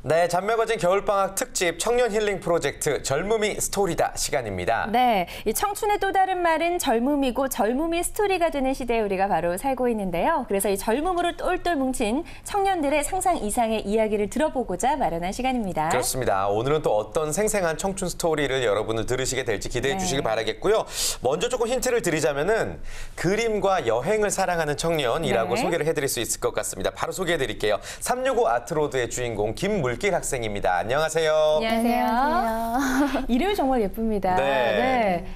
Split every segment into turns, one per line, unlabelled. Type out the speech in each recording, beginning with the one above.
네, 잔매거진 겨울방학 특집 청년 힐링 프로젝트 젊음이 스토리다 시간입니다.
네, 이 청춘의 또 다른 말은 젊음이고 젊음이 스토리가 되는 시대에 우리가 바로 살고 있는데요. 그래서 이 젊음으로 똘똘 뭉친 청년들의 상상 이상의 이야기를 들어보고자 마련한 시간입니다.
그렇습니다. 오늘은 또 어떤 생생한 청춘 스토리를 여러분들 들으시게 될지 기대해 주시길 바라겠고요. 먼저 조금 힌트를 드리자면은 그림과 여행을 사랑하는 청년이라고 소개를 해드릴 수 있을 것 같습니다. 바로 소개해 드릴게요. 365 아트로드의 주인공 김물길 학생입니다. 안녕하세요.
안녕하세요. 이름이 정말 예쁩니다.
네.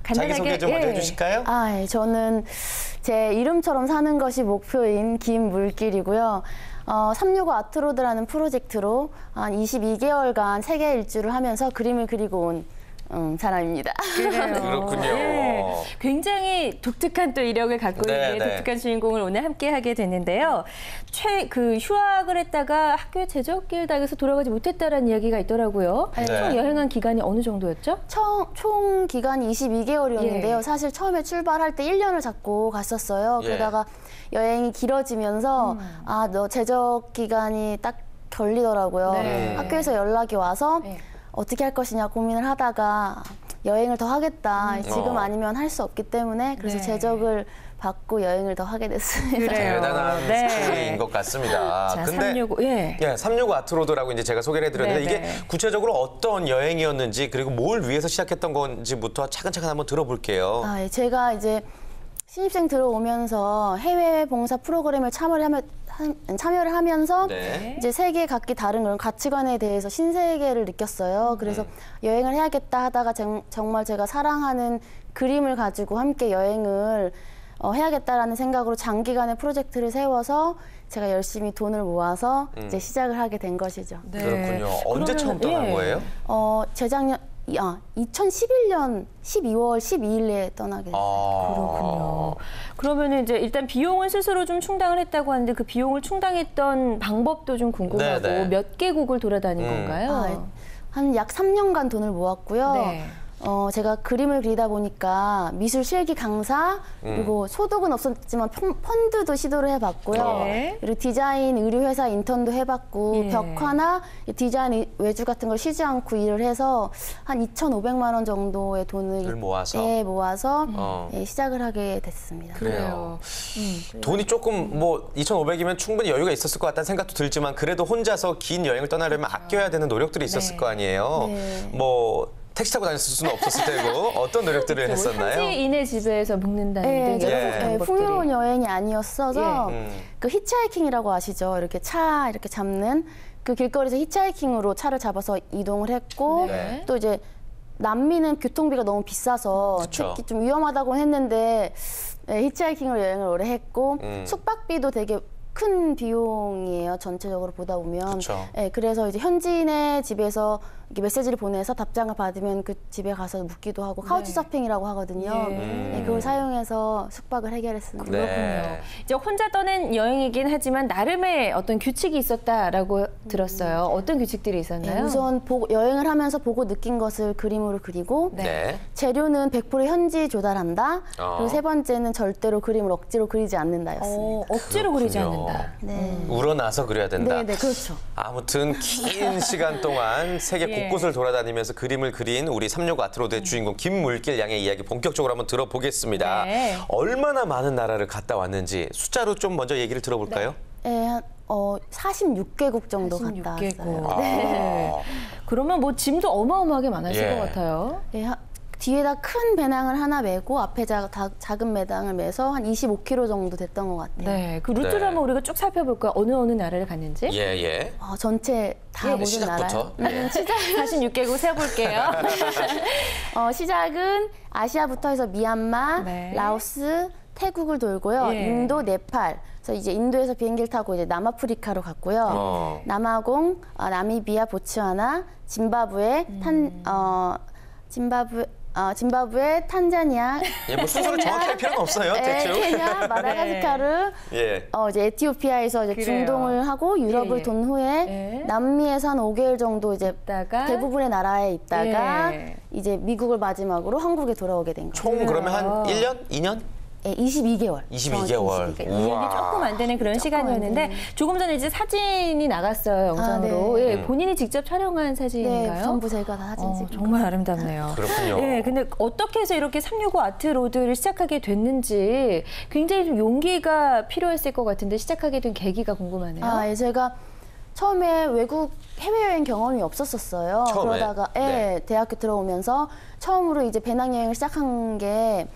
자기소개 좀 먼저 해주실까요?
저는 제 이름처럼 사는 것이 목표인 김물길이고요. 365 아트로드라는 프로젝트로 한 22개월간 세계 일주를 하면서 그림을 그리고 온 사람입니다.
그렇군요.
네. 굉장히 독특한 또 이력을 갖고 있는 독특한 주인공을 오늘 함께하게 됐는데요. 휴학을 했다가 학교에 제적길 당해서 돌아가지 못했다라는 이야기가 있더라고요. 총 여행한 기간이 어느 정도였죠?
총 기간이 22개월이었는데요. 사실 처음에 출발할 때 1년을 잡고 갔었어요. 그러다가 여행이 길어지면서 너 제적 기간이 딱 걸리더라고요. 학교에서 연락이 와서 어떻게 할 것이냐 고민을 하다가 여행을 더 하겠다. 지금 아니면 할 수 없기 때문에 그래서 제적을 받고 여행을 더 하게 됐습니다.
그래요.
대단한 스토리인 것 같습니다.
자,
근데 365 아트로드라고 이제 제가 소개를 해드렸는데 이게 구체적으로 어떤 여행이었는지 그리고 뭘 위해서 시작했던 건지부터 차근차근 한번 들어볼게요.
제가 이제 신입생 들어오면서 해외 봉사 프로그램을 참여를 하면서 이제 세계 각기 다른 그런 가치관에 대해서 신세계를 느꼈어요. 그래서 여행을 해야겠다 하다가 정말 제가 사랑하는 그림을 가지고 함께 여행을 해야겠다라는 생각으로 장기간의 프로젝트를 세워서 제가 열심히 돈을 모아서 이제 시작을 하게 된 것이죠.
그렇군요. 언제 처음 떠난 거예요?
재작년 2011년 12월 12일에 떠나게 됐어요.
그렇군요. 그러면 이제 일단 비용은 스스로 좀 충당을 했다고 하는데 그 비용을 충당했던 방법도 좀 궁금하고 몇 개국을 돌아다닌 건가요?
한 약 3년간 돈을 모았고요. 제가 그림을 그리다 보니까 미술 실기 강사 그리고 소득은 없었지만 펀드도 시도를 해봤고요. 그리고 디자인 의류회사 인턴도 해봤고 벽화나 디자인 외주 같은 걸 쉬지 않고 일을 해서 한 2,500만 원 정도의 돈을 모아서 시작을 하게 됐습니다.
그래요. 돈이 조금 2,500이면 충분히 여유가 있었을 것 같다는 생각도 들지만 그래도 혼자서 긴 여행을 떠나려면 아껴야 되는 노력들이 있었을 거 아니에요. 택시 타고 다녔을 수는 없었을 테고 어떤 노력들을 했었나요?
현지인의 집에서 묵는다는 등
풍요로운 여행이 아니었어서 그 히치하이킹이라고 아시죠? 이렇게 이렇게 잡는 그 길거리에서 히치하이킹으로 차를 잡아서 이동을 했고 또 이제 남미는 교통비가 너무 비싸서 특히 좀 위험하다고 했는데 히치하이킹으로 여행을 오래 했고 숙박비도 되게 큰 비용이에요. 전체적으로 보다 보면. 그래서 이제 현지인의 집에서 이렇게 메시지를 보내서 답장을 받으면 그 집에 가서 묵기도 하고 카우치 서핑이라고 하거든요. 그걸 사용해서 숙박을 해결했습니다.
그렇군요. 이제 혼자 떠난 여행이긴 하지만 나름의 어떤 규칙이 있었다라고 들었어요. 어떤 규칙들이 있었나요?
우선 여행을 하면서 보고 느낀 것을 그림으로 그리고 재료는 100% 현지 조달한다. 그리고 세 번째는 절대로 그림을 억지로 그리지 않는다였습니다.
억지로 그리지 않는다.
우러나서 그려야 된다.
네, 그렇죠.
아무튼 긴 시간 동안 세계 곳곳을 돌아다니면서 그림을 그린 우리 365 아트로드의 주인공 김물길 양의 이야기 본격적으로 한번 들어보겠습니다. 얼마나 많은 나라를 갔다 왔는지 숫자로 좀 먼저 얘기를 들어볼까요?
46개국 정도 갔다 왔어요.
그러면 짐도 어마어마하게 많았을 것 같아요.
뒤에다 큰 배낭을 하나 메고 앞에 작은 배낭을 메서 한 25km 정도 됐던 것 같아요.
그 루트를 한번 우리가 쭉 살펴볼까요? 어느 나라를 갔는지?
전체 다 모든 나라요.
46개국 세볼게요.
시작은 아시아부터 해서 미얀마, 라오스, 태국을 돌고요. 인도, 네팔. 그래서 이제 인도에서 비행기를 타고 이제 남아프리카로 갔고요. 남아공, 나미비아, 보츠와나, 짐바브웨, 탄자니아.
순서를 정확히 할 필요는 없어요. 대충.
케냐, 마다가스카르, 이제 에티오피아에서 이제 중동을 하고 유럽을 돈 후에 남미에서 한 5개월 정도 이제 대부분의 나라에 있다가 이제 미국을 마지막으로 한국에 돌아오게 된 거죠.
총 그러면 한 1년? 2년?
예, 22개월.
22개월.
2년이
우와.
조금 안 되는 그런
조금
시간이었는데
안 되는.
조금 전에 이제 사진이 나갔어요, 영상으로.
네.
예, 본인이 직접 촬영한 사진인가요?
네, 전부 제가 다 사진 찍은
정말 아름답네요.
그렇군요.
예, 근데 어떻게 해서 이렇게 365 아트로드를 시작하게 됐는지 굉장히 좀 용기가 필요했을 것 같은데 시작하게 된 계기가 궁금하네요.
예, 제가 처음에 외국 해외여행 경험이 없었었어요.
처음에?
그러다가
네.
대학교 들어오면서 처음으로 이제 배낭여행을 시작한 게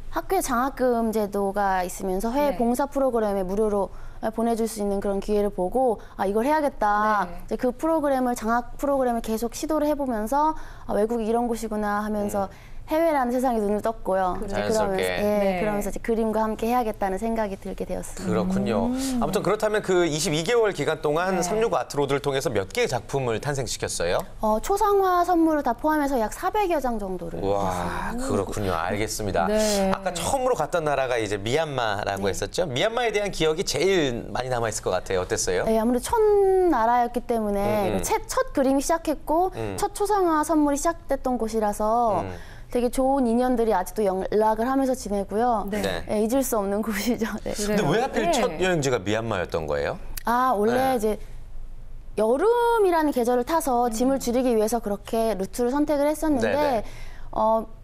학교에 장학금 제도가 있으면서 해외
네.
봉사 프로그램에 무료로 보내줄 수 있는 그런 기회를 보고 이걸 해야겠다.
네.
이제 그 프로그램을 장학 프로그램을 계속 시도를 해보면서 외국이 이런 곳이구나 하면서 해외라는 세상에 눈을 떴고요. 이제
자연스럽게.
네. 그러면서 이제 그림과 함께 해야겠다는 생각이 들게 되었습니다.
그렇군요. 아무튼 그렇다면 그 22개월 기간 동안 365 아트로드를 통해서 몇 개의 작품을 탄생시켰어요?
초상화 선물을 다 포함해서 약 400여 장 정도를.
와, 그렇군요. 알겠습니다.
네.
아까 처음으로 갔던 나라가 이제 미얀마라고 했었죠. 미얀마에 대한 기억이 제일 많이 남아 있을 것 같아요. 어땠어요?
네, 아무래도 첫 나라였기 때문에 첫 그림이 시작했고 첫 초상화 선물이 시작됐던 곳이라서 되게 좋은 인연들이 아직도 연락을 하면서 지내고요.
네.
네.
네, 잊을 수 없는 곳이죠. 네.
근데 왜 하필
네.
첫 여행지가 미얀마였던 거예요?
원래
네.
이제 여름이라는 계절을 타서 짐을 줄이기 위해서 그렇게 루트를 선택을 했었는데
네네.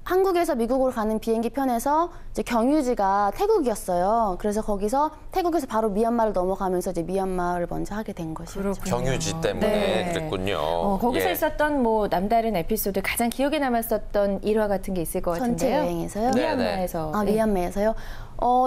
한국에서 미국으로 가는 비행기 편에서 이제 경유지가 태국이었어요. 그래서 거기서 태국에서 바로 미얀마를 넘어가면서 이제 미얀마를 먼저 하게 된 것이죠.
그렇군요.
경유지 때문에
네.
그랬군요.
거기서
예.
있었던 뭐 남다른 에피소드, 가장 기억에 남았었던 일화 같은 게 있을 것
전체
같은데요.
여행에서요?
네.
미얀마에서. 네.
미얀마에서요.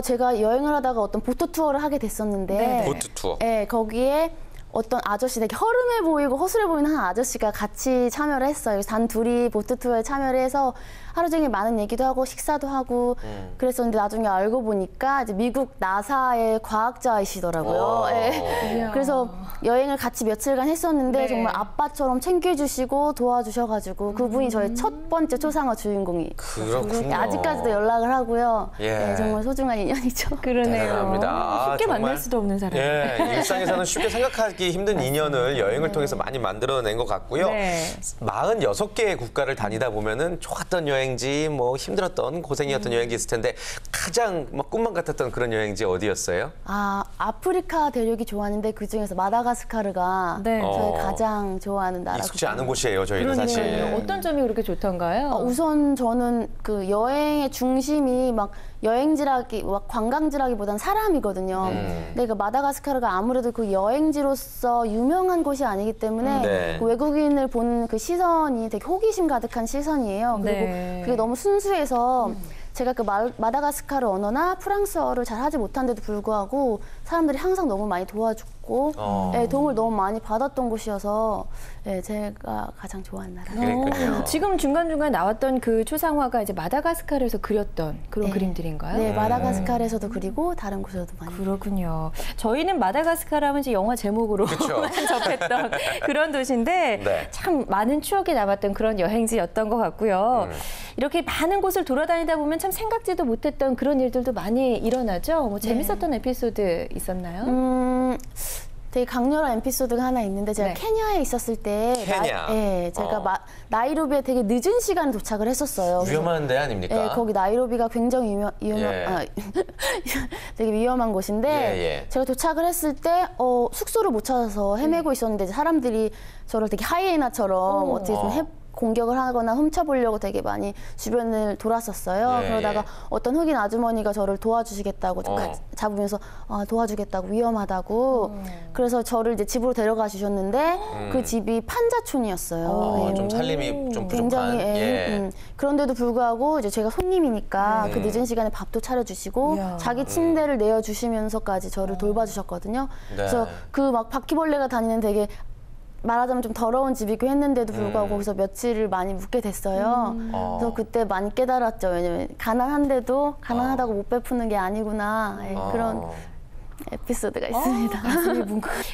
제가 여행을 하다가 어떤 보트 투어를 하게 됐었는데
네.
보트 투어.
네, 거기에 어떤 아저씨, 되게 허름해 보이고 허술해 보이는 한 아저씨가 같이 참여를 했어요. 그래서 단 둘이 보트 투어에 참여를 해서 하루 종일 많은 얘기도 하고 식사도 하고 그랬었는데 나중에 알고 보니까 이제 미국 나사의 과학자이시더라고요. 네.
이야.
그래서 여행을 같이 며칠간 했었는데
네.
정말 아빠처럼 챙겨주시고 도와주셔가지고 그분이 저의 첫 번째 초상화 주인공이.
그렇군요.
아직까지도 연락을 하고요.
예.
네, 정말 소중한 인연이죠.
그러네요.
대단합니다.
쉽게
정말.
만날 수도 없는 사람.
예, 일상에서는 쉽게 생각하기 힘든 인연을 여행을 통해서 많이 만들어낸 것 같고요.
네.
46개의 국가를 다니다 보면은 좋았던 여행지, 뭐 힘들었던 고생이었던 여행지 있을 텐데 가장 막 꿈만 같았던 그런 여행지 어디였어요?
아프리카 대륙이 좋았는데 그 중에서 마다가스카르가
네.
저희 가장 좋아하는 나라고.
익숙지 않은 곳이에요, 저희는 사실.
그러니까요. 어떤 점이 그렇게 좋던가요?
우선 저는 그 여행의 중심이 막 여행지라기, 막 관광지라기보단 사람이거든요. 근데 그 마다가스카르가 아무래도 그 여행지로서 유명한 곳이 아니기 때문에
네.
그 외국인을 보는 그 시선이 되게 호기심 가득한 시선이에요. 그리고
네.
그게 너무 순수해서 제가 그 마다가스카르 언어나 프랑스어를 잘 하지 못한데도 불구하고 사람들이 항상 너무 많이 도와줬고 도움을 너무 많이 받았던 곳이어서 제가 가장 좋아하는 나라예요.
그랬군요.
지금 중간중간 나왔던 그 초상화가 이제 마다가스카르에서 그렸던 그런 그림들인가요?
네, 마다가스카르에서도 그리고 다른 곳에서도 많이.
그렇군요. 저희는 마다가스카르 하면 이제 영화 제목으로
그쵸.
접했던 그런 도시인데
네.
참 많은 추억이 남았던 그런 여행지였던 것 같고요. 이렇게 많은 곳을 돌아다니다 보면 참 생각지도 못했던 그런 일들도 많이 일어나죠. 뭐 재밌었던 에피소드 있었나요?
되게 강렬한 에피소드가 하나 있는데 제가
네.
케냐에 있었을 때
케냐.
제가 나이로비에 되게 늦은 시간에 도착을 했었어요.
위험한 데 아닙니까?
네, 거기 나이로비가 굉장히 되게 위험한 곳인데
예.
제가 도착을 했을 때 숙소를 못 찾아서 헤매고 있었는데 이제 사람들이 저를 되게 하이에나처럼 어떻게 좀 공격을 하거나 훔쳐보려고 되게 많이 주변을 돌았었어요.
예,
그러다가
예.
어떤 흑인 아주머니가 저를 도와주시겠다고 좀 잡으면서 도와주겠다고 위험하다고 그래서 저를 이제 집으로 데려가 주셨는데 그 집이 판자촌이었어요.
좀 살림이 좀 부족한.
굉장히 그런데도 불구하고 이제 제가 손님이니까 그 늦은 시간에 밥도 차려주시고
이야.
자기 침대를 내어주시면서까지 저를 돌봐주셨거든요.
네.
그래서 그 막 바퀴벌레가 다니는 되게 말하자면 좀 더러운 집이고 했는데도 불구하고 거기서 며칠을 많이 묵게 됐어요. 그래서 그때 많이 깨달았죠. 왜냐면 가난하다고 못 베푸는 게 아니구나. 그런 에피소드가 있습니다.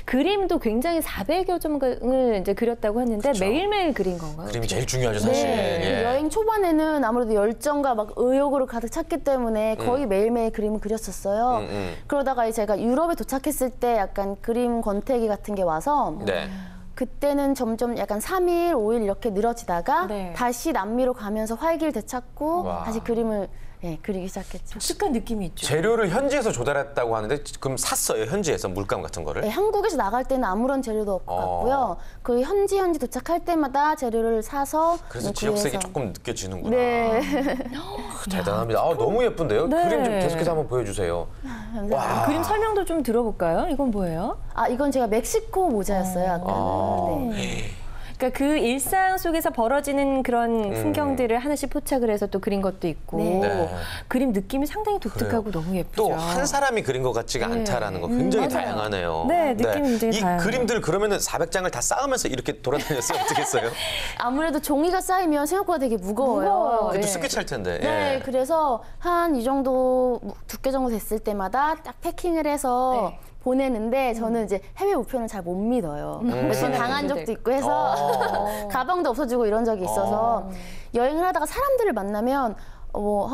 그림도 굉장히 400여 점을 이제 그렸다고 했는데 매일매일 그린 건가요?
그림이 제일 중요하죠, 사실.
네.
예.
여행 초반에는 아무래도 열정과 막 의욕으로 가득 찼기 때문에 거의 매일매일 그림을 그렸었어요. 그러다가 제가 유럽에 도착했을 때 약간 그림 권태기 같은 게 와서
네.
그때는 점점 약간 3일, 5일 이렇게 늘어지다가
네.
다시 남미로 가면서 활기를 되찾고
와.
다시 그림을 예, 그리기 시작했죠.
독특한 느낌이 있죠.
재료를 현지에서 조달했다고 하는데 그럼 샀어요, 현지에서 물감 같은 거를?
네, 한국에서 나갈 때는 아무런 재료도 없고요. 그 현지 도착할 때마다 재료를 사서
그래서
구해서-
지역색이 조금 느껴지는구나.
네.
대단합니다. 너무 예쁜데요?
네.
그림 좀 계속해서 한번 보여주세요. 와.
그림 설명도 좀 들어볼까요? 이건 뭐예요?
아, 이건 제가 멕시코 모자였어요. 아까는. 네.
그러니까 그 일상 속에서 벌어지는 그런 풍경들을 하나씩 포착을 해서 또 그린 것도 있고
네.
네.
그림 느낌이 상당히 독특하고
그래요.
너무 예쁘죠.
또 한 사람이 그린 것 같지가 않다라는 거 굉장히
맞아요.
다양하네요.
네, 느낌이 굉장히
이
다양해요.
그림들 그러면은 400장을 다 쌓으면서 이렇게 돌아다녔어요? 어떻게 했어요?
아무래도 종이가 쌓이면 생각보다 되게 무거워요.
무거워요.
그것도
네.
습기 찰 텐데.
네,
예.
그래서 한 이 정도 두께 정도 됐을 때마다 딱 패킹을 해서
네.
보내는데 저는 이제 해외 우편을 잘 못 믿어요. 몇 번 당한 적도 있고 해서 가방도 없어지고 이런 적이 있어서 여행을 하다가 사람들을 만나면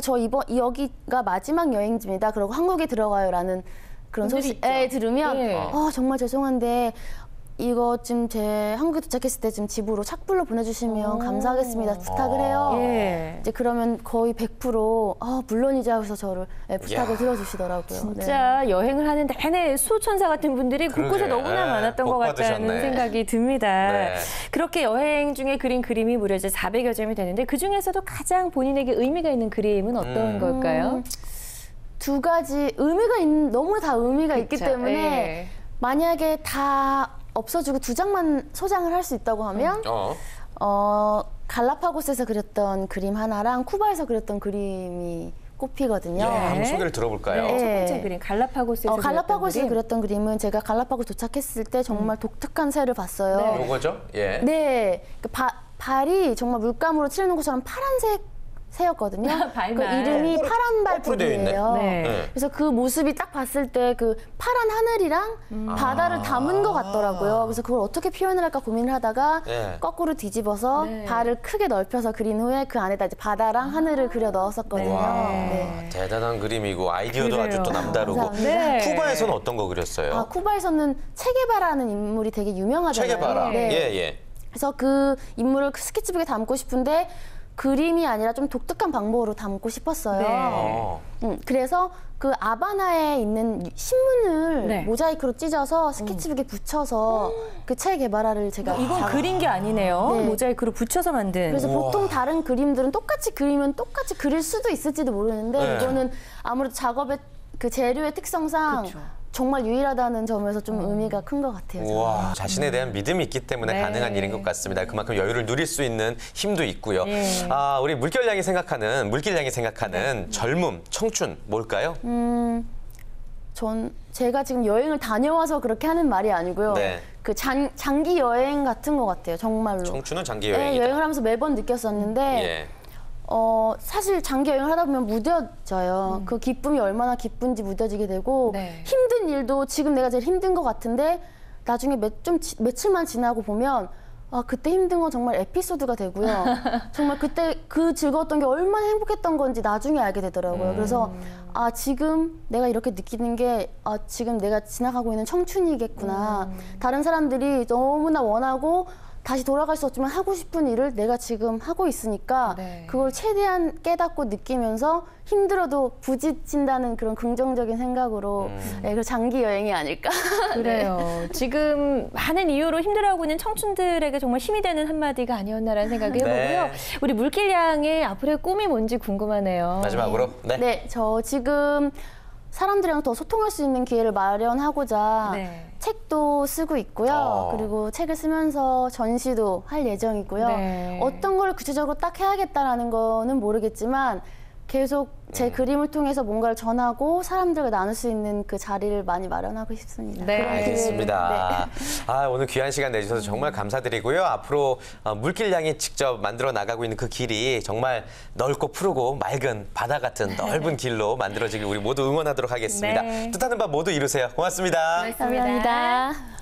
저 여기가 마지막 여행지입니다. 그러고 한국에 들어가요라는 그런
분들이
소식
있죠.
들으면
예.
정말 죄송한데 이거 지금 제 한국에 도착했을 때 지금 집으로 착불로 보내주시면 감사하겠습니다. 부탁을 해요.
예.
이제 그러면 거의 100% 물론이죠 하고서 저를 부탁을
이야.
들어주시더라고요.
진짜 여행을 하는 내내 수천사 같은 분들이 곳곳에
그러게.
너무나 많았던
복
것 같다는
받으셨네.
생각이 듭니다.
네.
그렇게 여행 중에 그린 그림이 무려 이제 400여 점이 되는데 그중에서도 가장 본인에게 의미가 있는 그림은 어떤 걸까요?
두 가지 너무 다 의미가 있기 때문에
예.
만약에 다 없어지고 두 장만 소장을 할 수 있다고 하면 갈라파고스에서 그렸던 그림 하나랑 쿠바에서 그렸던 그림이 꼽히거든요.
예, 한번 소개를 들어볼까요?
네, 첫
네.
번째 그림 갈라파고스에서
갈라파고스에서
그렸던
그렸던 그림은 제가 갈라파고스 도착했을 때 정말 독특한 새를 봤어요.
네.
요거죠? 예.
네, 발이 정말 물감으로 칠해놓은 것처럼 파란색 새였거든요.
발만.
그 이름이 파란발
거꾸로 되어 있네.
불이에요.
네.
네.
그래서 그 모습이 딱 봤을 때 그 파란 하늘이랑 바다를 담은 것 같더라고요. 그래서 그걸 어떻게 표현을 할까 고민을 하다가
네.
거꾸로 뒤집어서
네.
발을 크게 넓혀서 그린 후에 그 안에다 이제 바다랑 하늘을 그려 넣었었거든요.
와,
네.
대단한 그림이고 아이디어도
그래요.
아주 또 남다르고.
감사합니다.
네.
쿠바에서는 어떤 거 그렸어요?
쿠바에서는 체게바라는 인물이 되게 유명하잖아요.
체게바라.
네.
예, 예.
그래서 그 인물을 스케치북에 담고 싶은데 그림이 아니라 좀 독특한 방법으로 담고 싶었어요.
네.
그래서 그 아바나에 있는 신문을
네.
모자이크로 찢어서 스케치북에 붙여서 그 체게바라를 제가
이건 그린 게 아니네요.
네.
모자이크로 붙여서 만든.
그래서
우와.
보통 다른 그림들은 똑같이 그리면 똑같이 그릴 수도 있을지도 모르는데
네.
이거는 아무래도 작업의 그 재료의 특성상
그쵸.
정말 유일하다는 점에서 좀 의미가 큰 것 같아요. 저는.
우와, 자신에 대한 믿음이 있기 때문에
네.
가능한 일인 것 같습니다. 그만큼 여유를 누릴 수 있는 힘도 있고요.
예.
우리 물길양이 생각하는 젊음, 청춘 뭘까요?
제가 지금 여행을 다녀와서 그렇게 하는 말이 아니고요.
네.
그 장기 여행 같은 것 같아요, 정말로.
청춘은 장기
네,
여행이다.
여행을 하면서 매번 느꼈었는데
예.
사실 장기 여행을 하다 보면 무뎌져요. 그 기쁨이 얼마나 기쁜지 무뎌지게 되고
네.
힘든 일도 지금 내가 제일 힘든 것 같은데 나중에 며칠만 지나고 보면 그때 힘든 건 정말 에피소드가 되고요. 정말 그때 그 즐거웠던 게 얼마나 행복했던 건지 나중에 알게 되더라고요. 그래서 지금 내가 이렇게 느끼는 게 지금 내가 지나가고 있는 청춘이겠구나. 다른 사람들이 너무나 원하고 다시 돌아갈 수 없지만 하고 싶은 일을 내가 지금 하고 있으니까
네.
그걸 최대한 깨닫고 느끼면서 힘들어도 부딪힌다는 그런 긍정적인 생각으로 그 장기 여행이 아닐까.
그래요. 지금 많은 이유로 힘들어하고 있는 청춘들에게 정말 힘이 되는 한마디가 아니었나라는 생각을 해보고요.
네.
우리 물길양의 앞으로의 꿈이 뭔지 궁금하네요.
마지막으로. 네.
네, 저 지금 사람들이랑 더 소통할 수 있는 기회를 마련하고자
네.
책도 쓰고 있고요. 그리고 책을 쓰면서 전시도 할 예정이고요.
네.
어떤 걸 구체적으로 딱 해야겠다라는 거는 모르겠지만 계속 제 그림을 통해서 뭔가를 전하고 사람들과 나눌 수 있는 그 자리를 많이 마련하고 싶습니다.
네.
그런 기회를,
알겠습니다. 오늘 귀한 시간 내주셔서 정말 감사드리고요. 앞으로 물길양이 직접 만들어 나가고 있는 그 길이 정말 넓고 푸르고 맑은 바다 같은 넓은 길로 만들어지길 우리 모두 응원하도록 하겠습니다.
네.
뜻하는 바 모두 이루세요. 고맙습니다.
감사합니다.